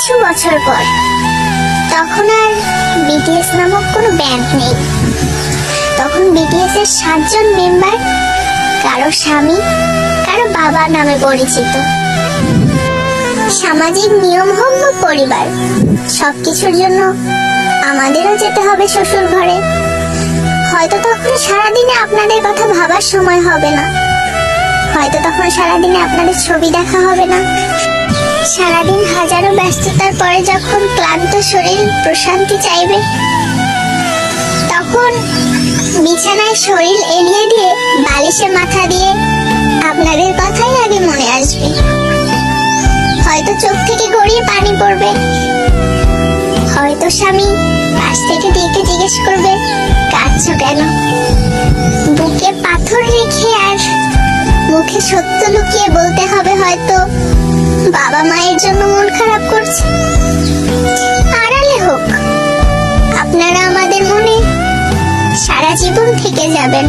কিছু বছর পর। তখন আর বিটিএস নামক কোনো ব্যান্ড নেই। তখন বিটিএস এর 7 জন মেম্বার কারো স্বামী, কারো বাবা নামে পরিচিত। সামাজিক নিয়ম হোক বা পরিবার, সবকিছুর জন্য আমাদেরও যেতে হবে শ্বশুর ঘরে। হয়তো তখন সারাদিনে আপনাদের কথা ভাবার সময় হবে না, হয়তো তখন সারাদিনে আপনাদের ছবি দেখা হবে না। সারাদিন হাজারো ব্যস্ততার পরে যখন ক্লান্ত শরীর প্রশান্তি চাইবে, তখন বিছানায় শরীর এলিয়ে দিয়ে বালিশে মাথা দিয়ে আপনাদের কথাই আগে মনে আসবে। হয়তো চোখ থেকে গড়িয়ে পানি পড়বে, হয়তো স্বামী পাশ থেকে ডেকে জিজ্ঞেস করবে কাঁদছো কেন। বুকে পাথর রেখে আর মুখে সত্য লুকিয়ে বলতে হবে হয়তো বাবা মায়ের জন্য মন খারাপ করছে। আড়ালে হোক, আপনারা আমাদের মনে সারা জীবন থেকে যাবেন।